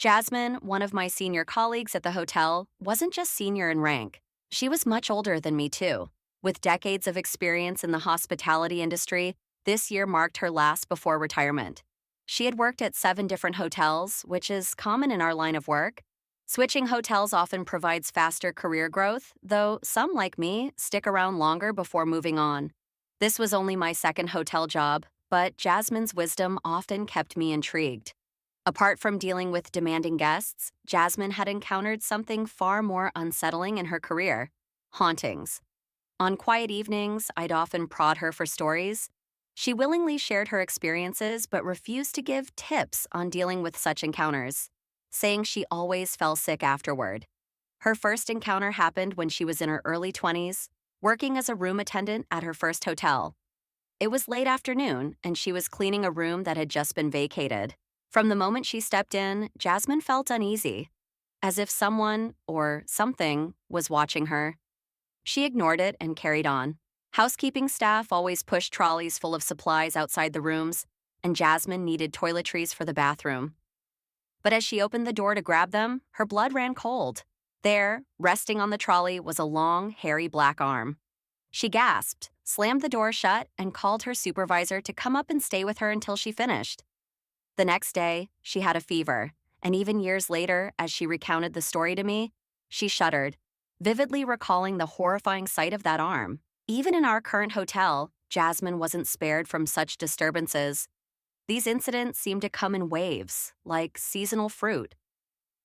Jasmine, one of my senior colleagues at the hotel, wasn't just senior in rank. She was much older than me, too. With decades of experience in the hospitality industry, this year marked her last before retirement. She had worked at 7 different hotels, which is common in our line of work. Switching hotels often provides faster career growth, though some, like me, stick around longer before moving on. This was only my second hotel job, but Jasmine's wisdom often kept me intrigued. Apart from dealing with demanding guests, Jasmine had encountered something far more unsettling in her career: hauntings. On quiet evenings, I'd often prod her for stories. She willingly shared her experiences but refused to give tips on dealing with such encounters, saying she always fell sick afterward. Her first encounter happened when she was in her early 20s, working as a room attendant at her first hotel. It was late afternoon, and she was cleaning a room that had just been vacated. From the moment she stepped in, Jasmine felt uneasy, as if someone, or something, was watching her. She ignored it and carried on. Housekeeping staff always pushed trolleys full of supplies outside the rooms, and Jasmine needed toiletries for the bathroom. But as she opened the door to grab them, her blood ran cold. There, resting on the trolley, was a long, hairy black arm. She gasped, slammed the door shut, and called her supervisor to come up and stay with her until she finished. The next day, she had a fever, and even years later, as she recounted the story to me, she shuddered, vividly recalling the horrifying sight of that arm. Even in our current hotel, Jasmine wasn't spared from such disturbances. These incidents seemed to come in waves, like seasonal fruit.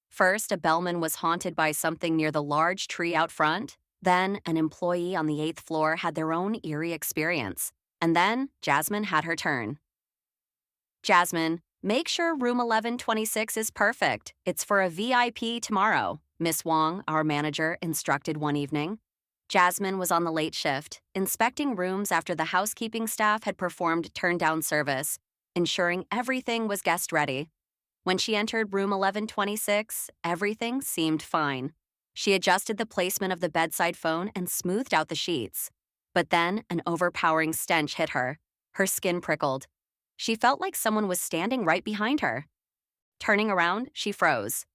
First, a bellman was haunted by something near the large tree out front. Then, an employee on the 8th floor had their own eerie experience. And then, Jasmine had her turn. Jasmine, make sure room 1126 is perfect. It's for a VIP tomorrow, Miss Wong, our manager, instructed one evening. Jasmine was on the late shift, inspecting rooms after the housekeeping staff had performed turn-down service, ensuring everything was guest-ready. When she entered room 1126, everything seemed fine. She adjusted the placement of the bedside phone and smoothed out the sheets. But then an overpowering stench hit her. Her skin prickled. She felt like someone was standing right behind her. Turning around, she froze.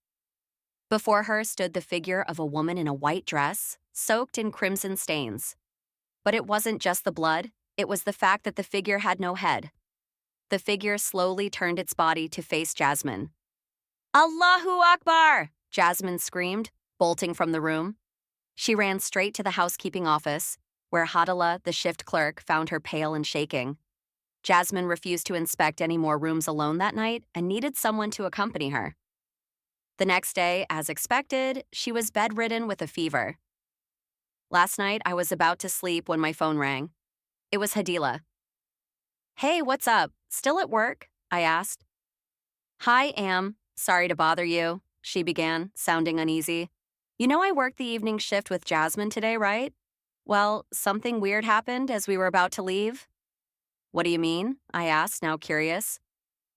Before her stood the figure of a woman in a white dress, soaked in crimson stains. But it wasn't just the blood, it was the fact that the figure had no head. The figure slowly turned its body to face Jasmine. "Allahu Akbar!" Jasmine screamed, bolting from the room. She ran straight to the housekeeping office, where Hadala, the shift clerk, found her pale and shaking. Jasmine refused to inspect any more rooms alone that night and needed someone to accompany her. The next day, as expected, she was bedridden with a fever. Last night, I was about to sleep when my phone rang. It was Hadila. "Hey, what's up? Still at work?" I asked. "Hi, Am. Sorry to bother you," she began, sounding uneasy. "You know I worked the evening shift with Jasmine today, right? Well, something weird happened as we were about to leave." "What do you mean?" I asked, now curious.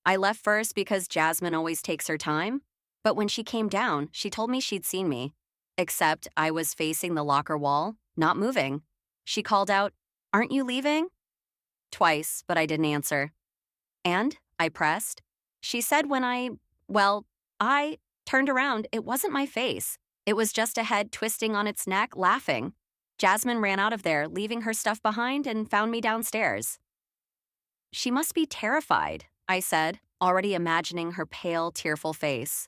"I left first because Jasmine always takes her time, but when she came down, she told me she'd seen me. Except I was facing the locker wall, not moving. She called out, 'Aren't you leaving?' Twice, but I didn't answer. And, I pressed, she said when I turned around, it wasn't my face. It was just a head twisting on its neck, laughing. Jasmine ran out of there, leaving her stuff behind, and found me downstairs." "She must be terrified," I said, already imagining her pale, tearful face.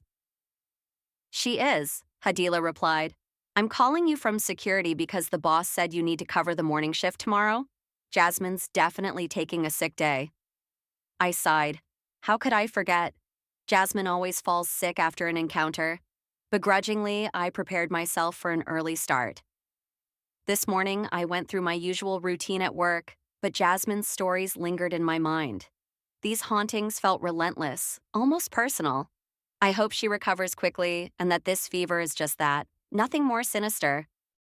"She is," Hadila replied. "I'm calling you from security because the boss said you need to cover the morning shift tomorrow. Jasmine's definitely taking a sick day." I sighed. How could I forget? Jasmine always falls sick after an encounter. Begrudgingly, I prepared myself for an early start. This morning, I went through my usual routine at work, but Jasmine's stories lingered in my mind. These hauntings felt relentless, almost personal. I hope she recovers quickly and that this fever is just that, nothing more sinister.